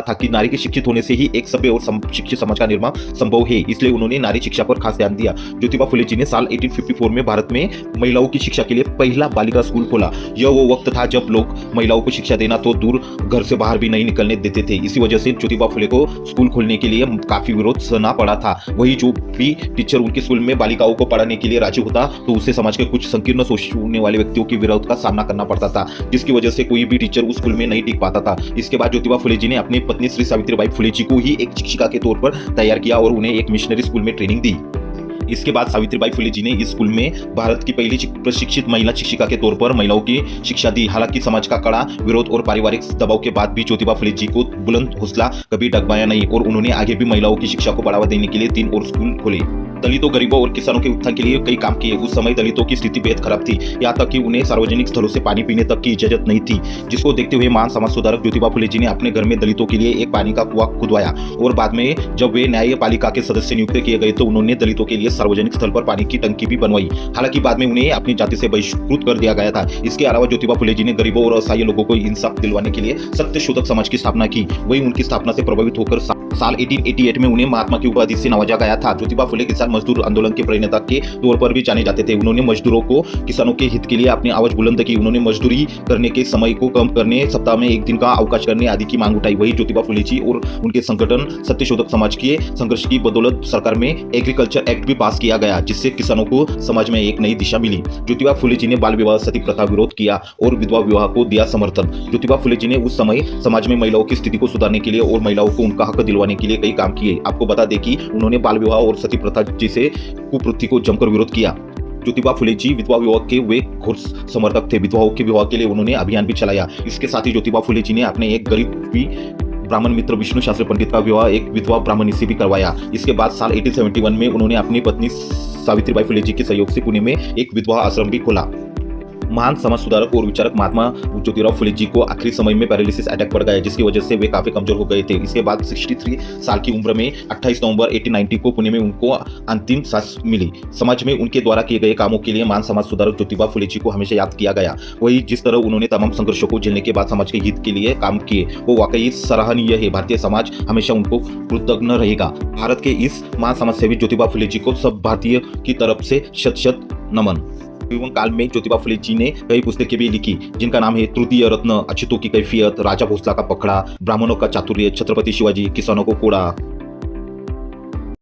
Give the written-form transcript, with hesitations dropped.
था कि नारी के शिक्षित होने से ही एक सभ्य और शिक्षित समाज का निर्माण संभव है, इसलिए उन्होंने नारी शिक्षा पर खास ध्यान दिया। ज्योतिबा फुले जी ने साल 1854 में भारत में महिलाओं की शिक्षा के लिए पहला बालिका स्कूल खोला। यह वो वक्त था जब लोग महिलाओं को शिक्षा देना तो दूर घर से बाहर भी नहीं निकलने देते थे। इसी वजह से ज्योतिबा फुले को स्कूल खोलने के लिए काफी विरोध सहना पड़ा था। वही जो भी टीचर उनके स्कूल में बालिकाओं को पढ़ाने के लिए राजी होता तो उसे समाज के कुछ संकीर्ण सोचने वाले व्यक्तियों के विरोध का सामना करना पड़ता था, जिसकी वजह से कोई भी टीचर उस स्कूल में नहीं टिक पाता था। इसके बाद ज्योतिबा फुले जी ने अपनी पत्नी श्री सावित्रीबाई फुले जी को ही एक शिक्षिका के तौर पर तैयार किया और उन्हें एक मिशनरी स्कूल में ट्रेनिंग दी। इसके बाद सावित्रीबाई फुले जी ने इस स्कूल में भारत की पहली प्रशिक्षित महिला शिक्षिका के तौर पर महिलाओं की शिक्षा दी। हालांकि समाज का कड़ा विरोध और पारिवारिक दबाव के बाद भी ज्योतिबा फुले जी को बुलंद हौसला कभी डगमगाया नहीं और उन्होंने आगे भी महिलाओं की शिक्षा को बढ़ावा देने के लिए 3 और स्कूल खोले। दलितों, गरीबों और किसानों के उत्थान के लिए कई काम किए। उस समय दलितों की स्थिति बेहद खराब थी, यहाँ तक कि उन्हें सार्वजनिक स्थलों से पानी पीने तक की इजाजत नहीं थी, जिसको देखते हुए महान समाज सुधारक ज्योतिबा फुले जी ने अपने घर में दलितों के लिए एक पानी का कुआं खुदवाया और बाद में जब वे न्यायपालिका के सदस्य नियुक्त किए गए तो उन्होंने दलितों के लिए सार्वजनिक स्थल पर पानी की टंकी भी बनवाई। हालांकि बाद में उन्हें अपनी जाति से बहिष्कृत कर दिया गया था। इसके अलावा ज्योतिबा फुले जी ने गरीबों और असहाय लोगों को इंसाफ दिलवाने के लिए सत्यशोधक समाज की स्थापना की। वही उनकी स्थापना से प्रभावित होकर साल 1888 में उन्हें महात्मा की उपाधि से नवाजा गया था। ज्योतिबा फुले किसान मजदूर आंदोलन के प्रणेता के तौर पर भी जाने जाते थे। उन्होंने मजदूरों को किसानों के हित के लिए अपनी आवाज बुलंद की। उन्होंने मजदूरी करने के समय को कम करने, सप्ताह में 1 दिन का अवकाश करने आदि की मांग उठाई। वही ज्योतिबा फुले जी और उनके संगठन सत्यशोधक समाज के संघर्ष की बदौलत सरकार में एग्रीकल्चर एक्ट भी पास किया गया, जिससे किसानों को समाज में एक नई दिशा मिली। ज्योतिबा फुले जी ने बाल विवाह, सती प्रथा विरोध किया और विधवा विवाह को दिया समर्थन। ज्योतिबा फुले जी ने उस समय समाज में महिलाओं की स्थिति को सुधारने के लिए और महिलाओं को उनका हक दिलवाने के लिए कई काम किए। आपको बता दें कि उन्होंने बाल विवाह और सती प्रथा जैसे कुप्रथा को जमकर विरोध किया। ज्योतिबा फुले जी विधवा विवाह के वे घोर समर्थक थे। विधवाओं के विवाह के लिए उन्होंने अभियान भी चलाया। इसके साथ ही ज्योतिबा फुले जी ने अपने एक गरीब ब्राह्मण मित्र विष्णु शास्त्री पंडित का विवाह एक विधवा ब्राह्मणी से भी करवाया। इसके बाद साल 1871 में उन्होंने अपनी पत्नी सावित्रीबाई फुले जी के सहयोग से पुणे में एक विधवा आश्रम भी खोला। महान समाज सुधारक और विचारक महात्मा ज्योतिराव फुले जी को आखिरी समय में पैरालिसिस अटैक पड़ गया, जिसकी वजह से वे काफी कमजोर हो गए थे। इसके बाद 63 साल की उम्र में 28 नवंबर 1890 को पुणे में उनको अंतिम सांस मिली। समाज में उनके द्वारा किए गए कामों के लिए महान समाज सुधारक ज्योतिबा फुले जी को हमेशा याद किया गया। वही जिस तरह उन्होंने तमाम संघर्षों को झेलने के बाद समाज के हित के लिए काम किए, वो वाकई सराहनीय है। भारतीय समाज हमेशा उनको कृतज्ञ रहेगा। भारत के इस महान समाज सेवी ज्योतिबा फुले जी को सब भारतीय की तरफ से शत शत नमन। एवं काल में ज्योतिबा फुले जी ने कई पुस्तकें भी लिखी, जिनका नाम है तृतीय रत्न, अछूतों की कैफियत, राजा भोसला का पखड़ा, ब्राह्मणों का चातुर्य, छत्रपति शिवाजी, किसानों को कोड़ा।